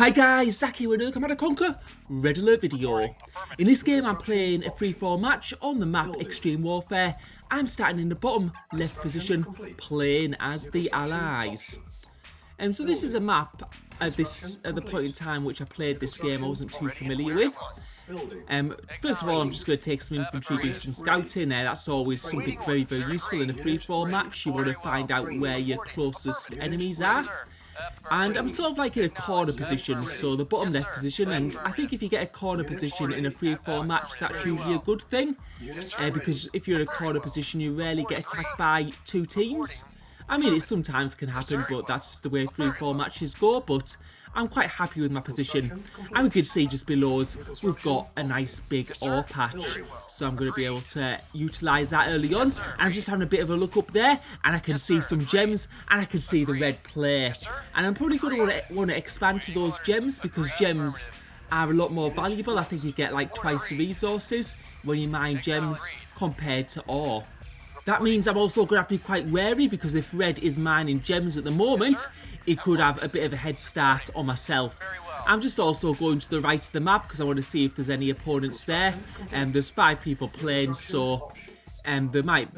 Hi guys, Zach here with another Command & Conquer Red Alert video. In this game I'm playing a free-for-all match on the map Extreme Warfare. I'm starting in the bottom left position, playing as the Allies. So this is a map at the point in time which I played this game I wasn't too familiar with. First of all, I'm just going to take some infantry, do some scouting. That's always something very, very useful in a free-for-all match. You want to find out where your closest enemies are. And I'm sort of like in a corner position, so the bottom left position, and I think if you get a corner position in a free-for-all match, that's usually a good thing, because if you're in a corner position, you rarely get attacked by two teams. I mean, it sometimes can happen, but that's just the way free-for-all matches go, but I'm quite happy with my position. And we can see just below us, we've got a nice big ore patch. So I'm going to be able to utilise that early on. And I'm just having a bit of a look up there, and I can see some gems, and I can see the red player. And I'm probably going to want to expand to those gems, because gems are a lot more valuable. I think you get like twice the resources when you mine gems compared to ore. That means I'm also going to have to be quite wary, because if red is mining gems at the moment, it could have a bit of a head start on myself. I'm just also going to the right of the map because I want to see if there's any opponents there. There's 5 people playing, so there might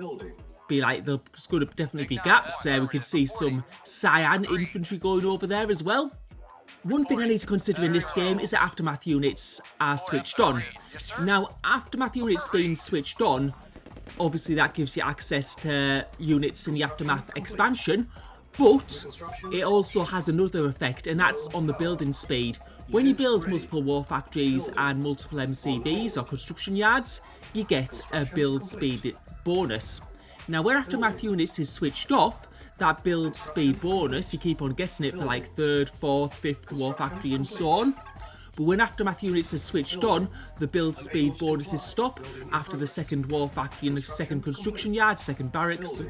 be like, there's going to definitely be gaps. We can see some cyan infantry going over there as well. One thing I need to consider in this game is that aftermath units are switched on. Now, aftermath units being switched on, obviously that gives you access to units in the aftermath expansion, but it also has another effect, and that's on the building speed. When you build multiple war factories and multiple MCVs or construction yards, you get a build speed bonus. Now, when aftermath units is switched off, that build speed bonus, you keep on getting it for like 3rd, 4th, 5th war factory and so on. But when aftermath units are switched on, the build speed bonuses stop after the 2nd war factory and the 2nd construction yard, 2nd barracks.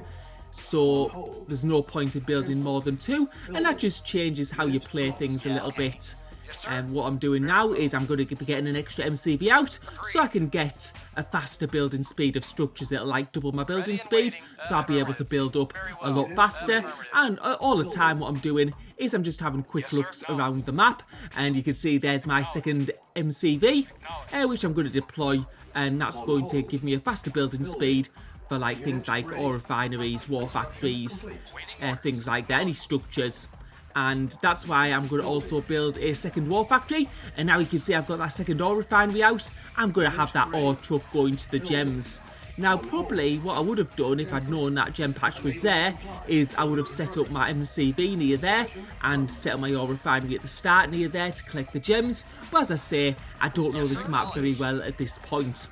So there's no point in building more than 2, and that just changes how you play things a little bit. What I'm doing now is I'm going to be getting an extra MCV out, so I can get a faster building speed of structures. It'll like double my building speed, so I'll be able to build up a lot faster. And all the time what I'm doing is I'm just having quick looks around the map, and you can see there's my 2nd MCV, which I'm going to deploy, and that's going to give me a faster building speed for like things like ore refineries, war factories, things like that, any structures. And that's why I'm going to also build a 2nd war factory. And now you can see I've got that 2nd ore refinery out. I'm going to have that ore truck going to the gems. Now, probably what I would have done if I'd known that gem patch was there is I would have set up my MCV near there and set up my ore refinery at the start near there to collect the gems. But as I say, I don't know this map very well at this point.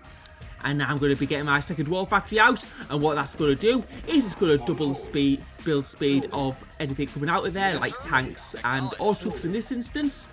And now I'm going to be getting my 2nd war factory out, and what that's going to do is it's going to double the build speed of anything coming out of there, like tanks and ore trucks in this instance.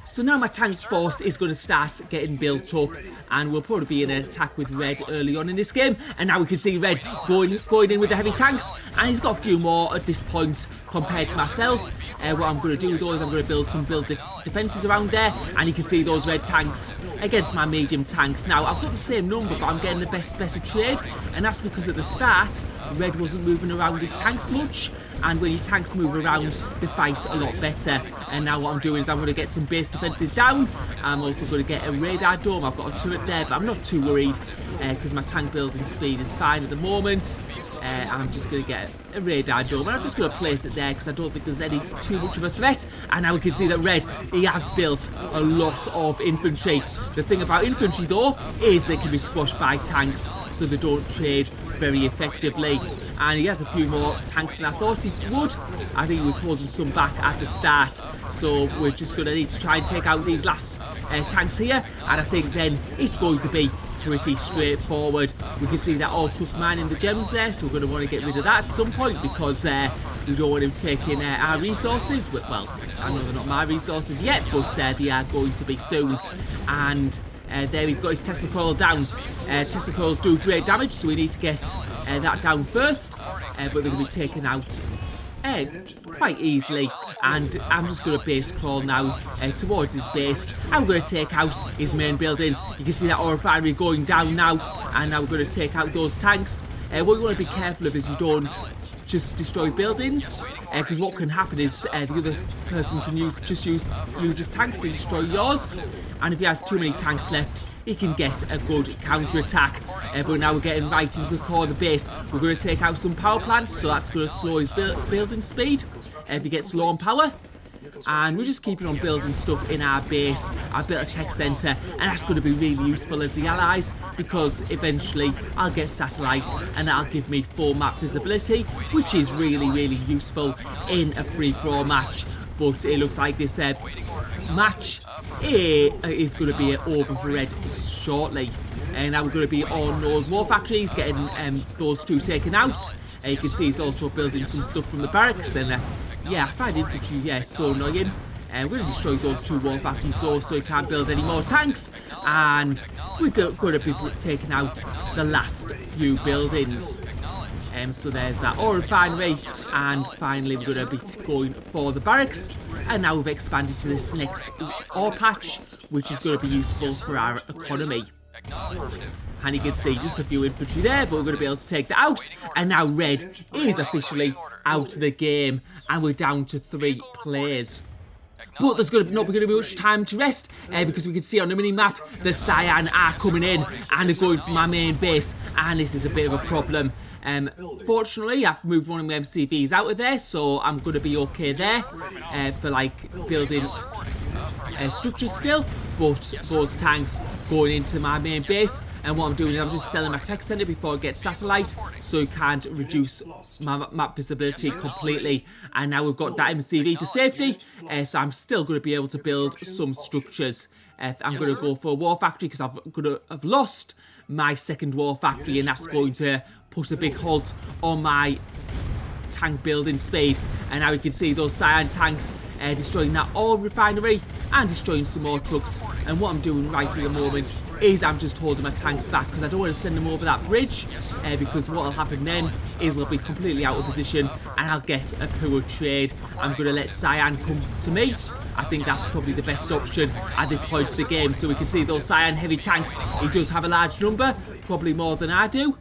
So now my tank force is going to start getting built up, and we'll probably be in an attack with red early on in this game. And now we can see red going in with the heavy tanks, and he's got a few more at this point compared to myself. What I'm going to do though is I'm going to build some defences around there, and you can see those red tanks against my medium tanks. Now I've got the same number, but I'm getting the better trade, and that's because at the start red wasn't moving around his tanks much, and when your tanks move around they fight a lot better. And now what I'm doing is I'm going to get some base defences down. I'm also going to get a radar dome. I've got a turret there, but I'm not too worried because my tank building speed is fine at the moment. I'm just going to get a radar dome, and I'm just going to place it there because I don't think there's too much of a threat. And now we can see that red, he has built a lot of infantry. The thing about infantry though is they can be squashed by tanks, so they don't trade very effectively. And he has a few more tanks than I thought he would. I think he was holding some back at the start, so we're just going to need to try and take out these last tanks here, and I think then it's going to be pretty straightforward. We can see that all truck mining the gems there, so we're going to want to get rid of that at some point, because we don't want him taking our resources. Well, I know they're not my resources yet, but they are going to be soon. And there he's got his Tesla coil down. Tesla coils do great damage, so we need to get that down first, but they're going to be taken out quite easily. And I'm just going to base crawl now towards his base. I'm going to take out his main buildings. You can see that ore refinery going down now, and now we're going to take out those tanks. What you want to be careful of is you don't just destroy buildings, because what can happen is the other person can use his tanks to destroy yours, and if he has too many tanks left, he can get a good counter-attack. But now we're getting right into the core of the base. We're going to take out some power plants, so that's going to slow his building speed if he gets low on power. And we're just keeping on building stuff in our base. I built a tech centre, and that's going to be really useful as the allies, because eventually I'll get satellite and that'll give me full map visibility, which is really, really useful in a free-for-all match. But it looks like this match is going to be over for red shortly. And now we're going to be on those war factories, getting those two taken out. You can see he's also building some stuff from the barracks, and yeah, I find infantry, so annoying. We're going to destroy those two war factories so he can't build any more tanks, and we're going to be taking out the last few buildings. So there's that ore refinery, and finally we're going to be going for the barracks, and now we've expanded to this next ore patch, which is going to be useful for our economy. And you can see just a few infantry there, but we're going to be able to take that out, and now red is officially out of the game, and we're down to 3 players. But there's not going to be much time to rest, because we can see on the mini-map the cyan are coming in and they're going for my main base, and this is a bit of a problem. Fortunately, I've moved one of my MCVs out of there, so I'm going to be okay there for like building structures still, but those tanks going into my main base, and what I'm doing is I'm just selling my tech center before I get satellite, so you can't reduce my map visibility completely. And now we've got that MCV to safety, so I'm still going to be able to build some structures. I'm going to go for a war factory because I've lost my second war factory, and that's going to put a big halt on my tank building speed. And now you can see those cyan tanks destroying that ore refinery and destroying some more trucks. And what I'm doing right at the moment is I'm just holding my tanks back because I don't want to send them over that bridge, because what will happen then is they'll be completely out of position and I'll get a poor trade. I'm going to let cyan come to me. I think that's probably the best option at this point of the game. So we can see those cyan heavy tanks. He does have a large number, probably more than I do.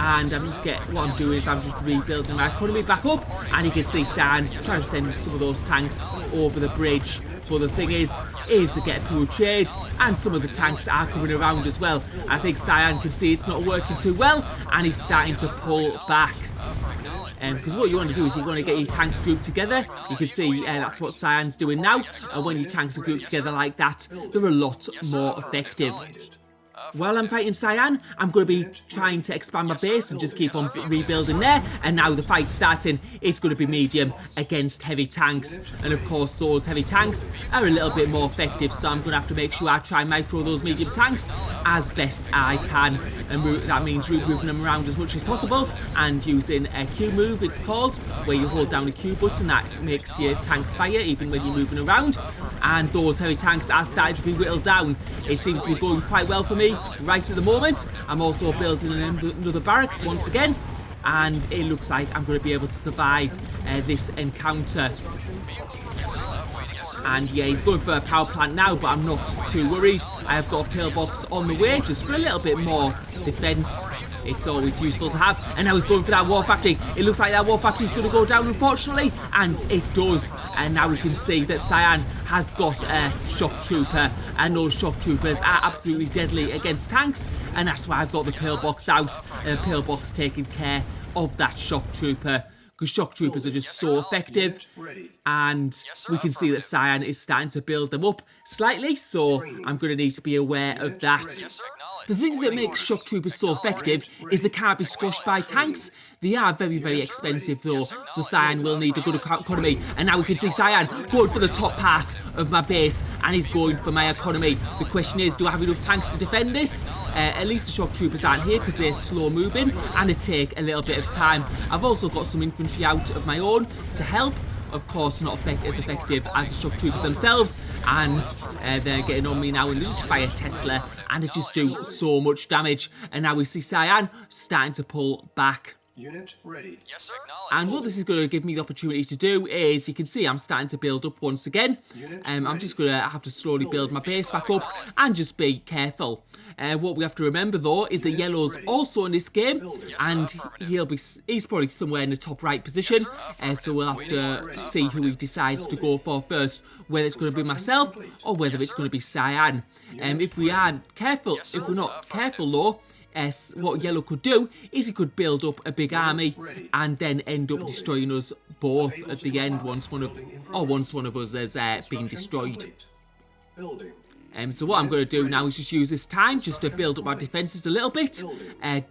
And what I'm doing is I'm just rebuilding my economy back up, and you can see cyan's trying to send some of those tanks over the bridge. But the thing is to get a poor trade, and some of the tanks are coming around as well. I think cyan can see it's not working too well, and he's starting to pull back. Because what you want to do is you want to get your tanks grouped together. You can see that's what cyan's doing now, and when your tanks are grouped together like that, they're a lot more effective. While I'm fighting cyan, I'm going to be trying to expand my base and just keep on rebuilding there. And now the fight's starting. It's going to be medium against heavy tanks. And of course, those heavy tanks are a little bit more effective. So I'm going to have to make sure I try and micro those medium tanks as best I can. And that means moving them around as much as possible. And using a Q move, it's called, where you hold down the Q button. That makes your tanks fire even when you're moving around. And those heavy tanks are starting to be whittled down. It seems to be going quite well for me right at the moment. I'm also building another barracks once again, and it looks like I'm going to be able to survive this encounter. And yeah, he's going for a power plant now, but I'm not too worried. I have got a pillbox on the way just for a little bit more defense. It's always useful to have. And now he's going for that war factory. It looks like that war factory is going to go down, unfortunately, and it does. And now we can see that cyan has got a shock trooper, and those shock troopers are absolutely deadly against tanks, and that's why I've got the pillbox out, and the pillbox taking care of that shock trooper, because shock troopers are just so effective. And we can see that cyan is starting to build them up slightly, so I'm going to need to be aware of that. The thing that makes shock troopers so effective is they can't be squashed by tanks. They are very, very expensive though, so cyan will need a good economy. And now we can see cyan going for the top part of my base, and he's going for my economy. The question is, do I have enough tanks to defend this? At least the shock troopers aren't here because they're slow moving and they take a little bit of time. I've also got some infantry out of my own to help. Of course, not as effective as the shock troopers themselves, and they're getting on me now, and they just fire Tesla and they just do so much damage. And now we see cyan starting to pull back. Unit ready. Yes, sir. And what this is going to give me the opportunity to do is, you can see I'm starting to build up once again. I'm just going to have to slowly build my base back up and just be careful. What we have to remember though is that yellow's also in this game, and he's probably somewhere in the top right position. So we'll have to see who he decides to go for first, whether it's going to be myself or whether it's going to be Cyan. If we're not careful though, what yellow could do is he could build up a big army and then end up destroying us both at the end once one of us has been destroyed. So what I'm going to do now is just use this time just to build up my defences a little bit,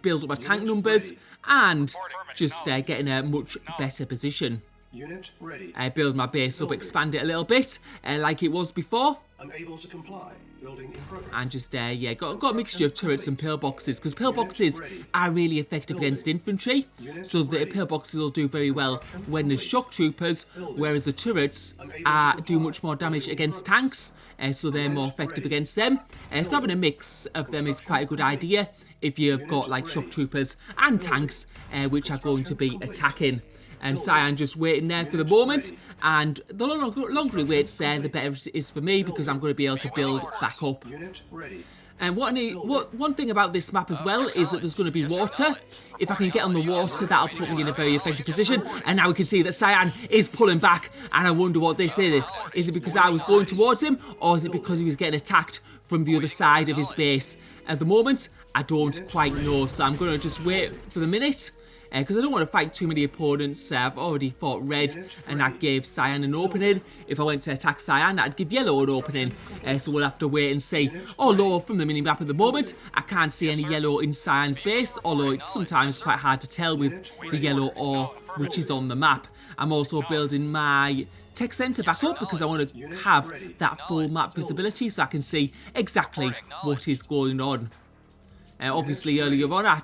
build up my tank numbers, and just get in a much better position. Build my base up, expand it a little bit, like it was before. Unable to comply. Building in progress. And just got a mixture of turrets and pillboxes, because pillboxes are really effective against infantry. So the pillboxes will do very well when there's shock troopers, whereas the turrets do much more damage against tanks. So they're more effective against them. So having a mix of them is quite a good idea if you've got like shock troopers and tanks which are going to be attacking. And Cyan just waiting there for the moment, and the longer he waits there, the better it is for me, because I'm going to be able to build back up. And one thing about this map as well is that there's going to be water. If I can get on the water, that'll put me in a very effective position. And now we can see that Cyan is pulling back, and I wonder what this is. Is it because I was going towards him, or is it because he was getting attacked from the other side of his base? At the moment, I don't quite know, so I'm going to just wait for the minute. Because I don't want to fight too many opponents. I've already fought red, and that gave Cyan an opening. If I went to attack Cyan, that'd give yellow an opening. So we'll have to wait and see. Although from the mini-map at the moment, I can't see any yellow in Cyan's base, although it's sometimes quite hard to tell with the yellow ore which is on the map. I'm also building my tech centre back up because I want to have that full map visibility so I can see exactly what is going on. Obviously earlier on I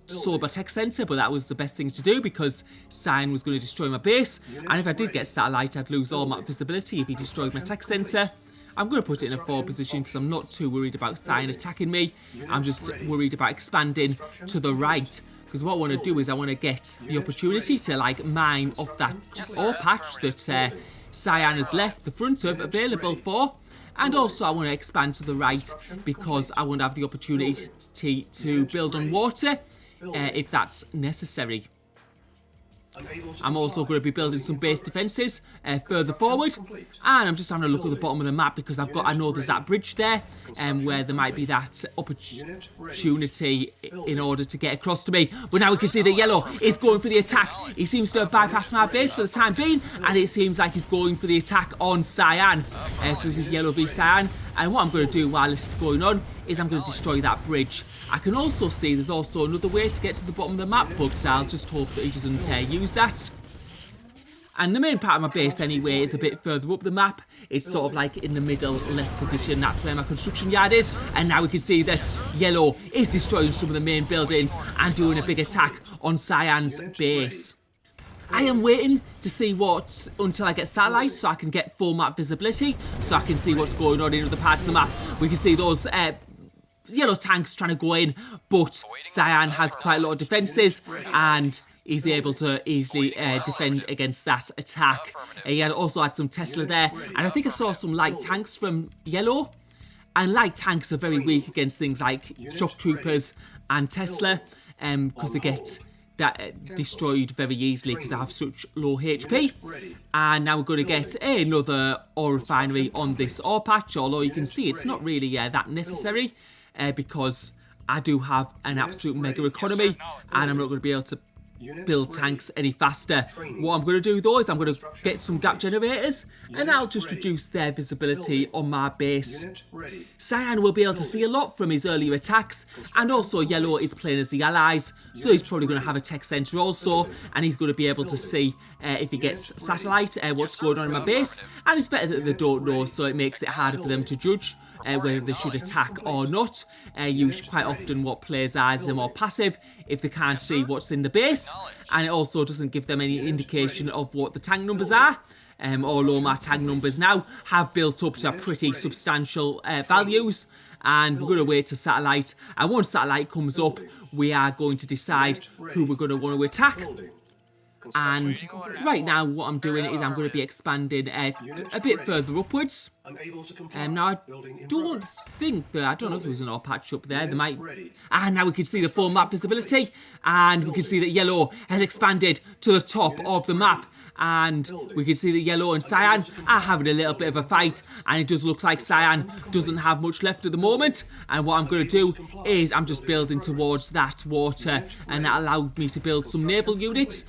sold my tech centre, but that was the best thing to do because Cyan was going to destroy my base, and if I did get satellite I'd lose all map visibility if he destroyed my tech centre. I'm going to put it in a forward position because I'm not too worried about Cyan attacking me. I'm just worried about expanding to the right, because what I want to do is I want to get the opportunity to like mine off that ore patch that Cyan has left the front of available for. And also I want to expand to the right because I want to have the opportunity to build on water if that's necessary. I'm also going to be building some base defences further forward, and I'm just having a look at the bottom of the map because I know there's that bridge there where there might be that opportunity in order to get across to me. But now we can see that yellow is going for the attack. He seems to have bypassed my base for the time being, and it seems like he's going for the attack on Cyan. So this is yellow v Cyan, and what I'm going to do while this is going on is I'm going to destroy that bridge. I can also see there's also another way to get to the bottom of the map, but I'll just hope that he doesn't use that. And the main part of my base anyway is a bit further up the map. It's sort of like in the middle left position. That's where my construction yard is. And now we can see that yellow is destroying some of the main buildings and doing a big attack on Cyan's base. I am waiting to see until I get satellite so I can get full map visibility, so I can see what's going on in other parts of the map. We can see those yellow tanks trying to go in, but Cyan has quite a lot of defences and he's able to easily defend against that attack. He also had some Tesla there, and I think I saw some light tanks from yellow, and light tanks are very weak against things like shock troopers and Tesla because they get destroyed very easily because I have such low HP. And now we're going to get another ore refinery on this ore patch, although you can see it's not really that necessary because I do have an absolute mega economy and I'm not going to be able to build tanks any faster. What I'm going to do though is I'm going to get some gap generators and I'll just reduce their visibility on my base. Cyan will be able to see a lot from his earlier attacks, and also yellow is playing as the allies, so he's probably going to have a tech centre also, and he's going to be able to see if he gets satellite what's going on in my base, and it's better that they don't know, so it makes it harder for them to judge whether they should attack or not. Quite often what players are is more passive if they can't see what's in the base, and it also doesn't give them any indication of what the tank numbers are. Although my tank numbers now have built up to pretty substantial values, and we're going to wait to satellite, and once satellite comes up we are going to decide who we're going to want to attack. Building. And Construction right now what I'm doing is I'm going to be expanding a bit further upwards. unable to comply. Now I Building in don't progress. think that, I don't know if there was an all patch up there, there might. Ready. And now we can see the full map visibility, and we can see that yellow has expanded to the top of the map. And we can see that yellow and cyan are having a little bit of a fight, and it does look like cyan doesn't have much left at the moment. And what I'm going to do is I'm just building towards that water, and that allowed me to build some naval units.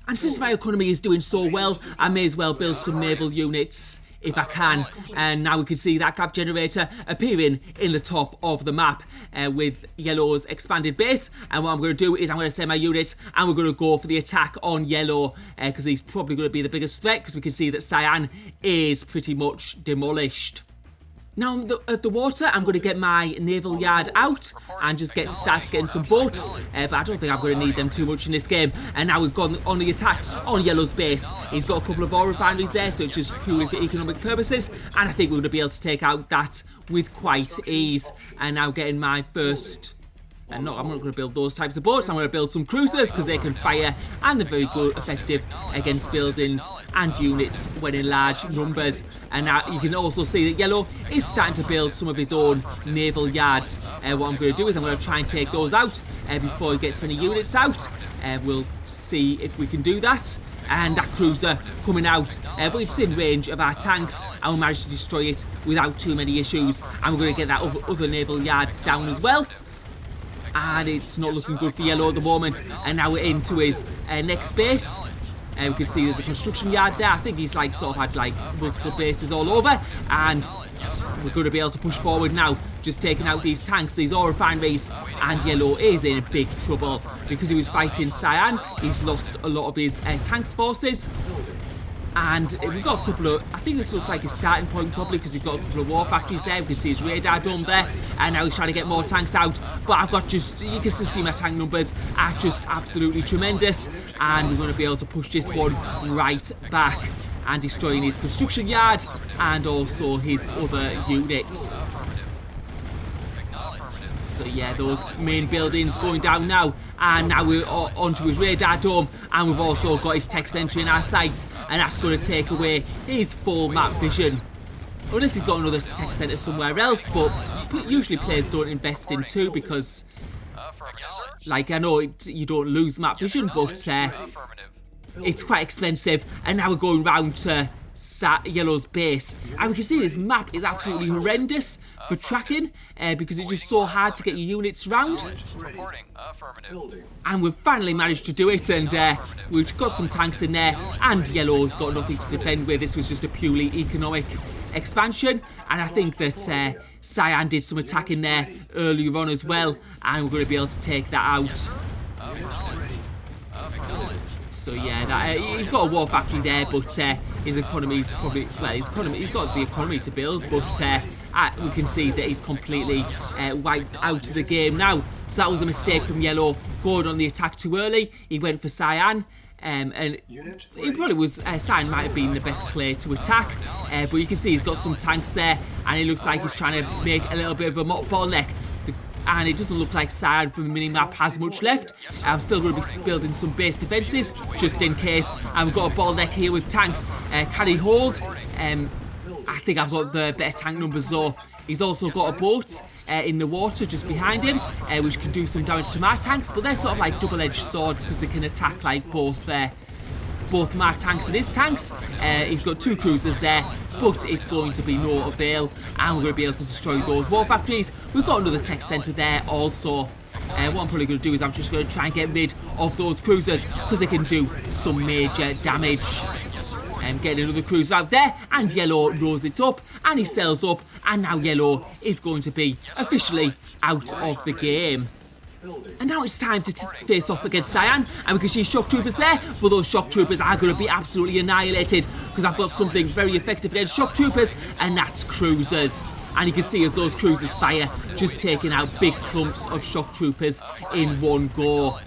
And since my economy is doing so well, I may as well build some naval units if I can. And now we can see that gap generator appearing in the top of the map with yellow's expanded base. And what I'm going to do is I'm going to send my units and we're going to go for the attack on yellow, because he's probably going to be the biggest threat, because we can see that cyan is pretty much demolished. Now at the water, I'm going to get my naval yard out and just start getting some boats, but I don't think I'm going to need them too much in this game. And now we've gone on the attack on yellow's base. He's got a couple of oil refineries there, so it's just purely for economic purposes, and I think we're going to be able to take out that with quite ease. And now getting my first... I'm not going to build those types of boats. I'm going to build some cruisers because they can fire and they're very good, effective against buildings and units when in large numbers. And now you can also see that yellow is starting to build some of his own naval yards. What I'm going to do is I'm going to try and take those out before he gets any units out. We'll see if we can do that. And that cruiser coming out, but it's in range of our tanks, and we managed to destroy it without too many issues. And we're going to get that other naval yard down as well. And it's not looking good for yellow at the moment. And now we're into his next base. We can see there's a construction yard there. I think he's like sort of had like multiple bases all over. And we're going to be able to push forward now, just taking out these tanks, these oil refineries. And yellow is in big trouble because he was fighting cyan. He's lost a lot of his tanks forces. And we've got a couple of, I think this looks like his starting point probably, because we've got a couple of war factories there. We can see his radar dome there, and now he's trying to get more tanks out. But I've got just, you can still see my tank numbers are just absolutely tremendous, and we're going to be able to push this one right back and destroying his construction yard and also his other units. So yeah, those main buildings going down now, and now we're onto his radar dome, and we've also got his tech centre in our sights, and that's going to take away his full map vision. Unless he's got another tech centre somewhere else, but usually players don't invest in two because, like, I know you don't lose map vision, but it's quite expensive. And now we're going round to yellow's base, and we can see this map is absolutely horrendous for tracking because it's just so hard to get your units round. And we've finally managed to do it, and we've got some tanks in there, and yellow's got nothing to defend with. This was just a purely economic expansion, and I think that cyan did some attacking there earlier on as well, and we're going to be able to take that out. So yeah, he's got a war factory there, but his economy's probably, well, he's got the economy to build, but we can see that he's completely wiped out of the game now. So that was a mistake from yellow, going on the attack too early. He went for cyan, and he probably was, cyan might have been the best player to attack, but you can see he's got some tanks there, and it looks like he's trying to make a little bit of a bottleneck. And it doesn't look like cyan from the minimap has much left. I'm still going to be building some base defences just in case. And we've got a bottleneck here with tanks. Can he hold? I think I've got the better tank numbers though. He's also got a boat in the water just behind him, which can do some damage to my tanks. But they're sort of like double-edged swords because they can attack like both my tanks and his tanks. He's got two cruisers there, but it's going to be no avail, and we're going to be able to destroy those war factories. We've got another tech centre there also. What I'm probably going to do is I'm just going to try and get rid of those cruisers because they can do some major damage. Getting another cruiser out there, and yellow knows it's up, and he sells up, and now yellow is going to be officially out of the game. And now it's time to face off against cyan, and we can see shock troopers there, but those shock troopers are going to be absolutely annihilated because I've got something very effective against shock troopers, and that's cruisers. And you can see as those cruisers fire, just taking out big clumps of shock troopers in one go.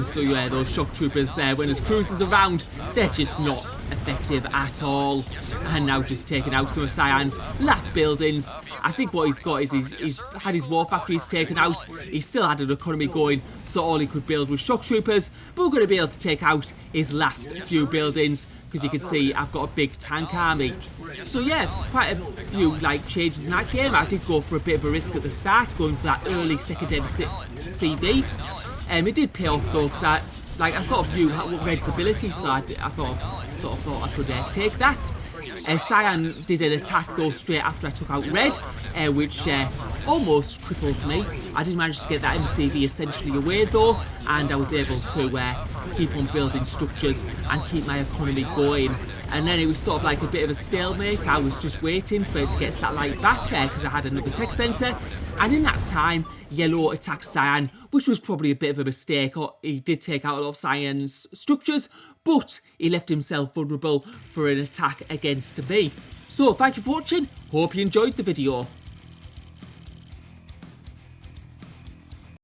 So yeah, those shock troopers, when there's cruisers around, they're just not effective at all. And now just taking out some of Cyan's last buildings. I think what he's got is he's had his war factories taken out. He still had an economy going, so all he could build was shock troopers. But we're going to be able to take out his last few buildings, because you can see I've got a big tank army. So yeah, quite a few like changes in that game. I did go for a bit of a risk at the start, going for that early second ever CD. It did pay off though, because I sort of knew what Red's ability, so I thought I could take that. Cyan did an attack though straight after I took out Red, which almost crippled me. I did manage to get that MCV essentially away though, and I was able to keep on building structures and keep my economy going. And then it was sort of like a bit of a stalemate. I was just waiting for it to get satellite back because I had another tech centre. And in that time, Yellow attacked Cyan, which was probably a bit of a mistake. He did take out a lot of Cyan's structures, but he left himself vulnerable for an attack against me. So thank you for watching. Hope you enjoyed the video.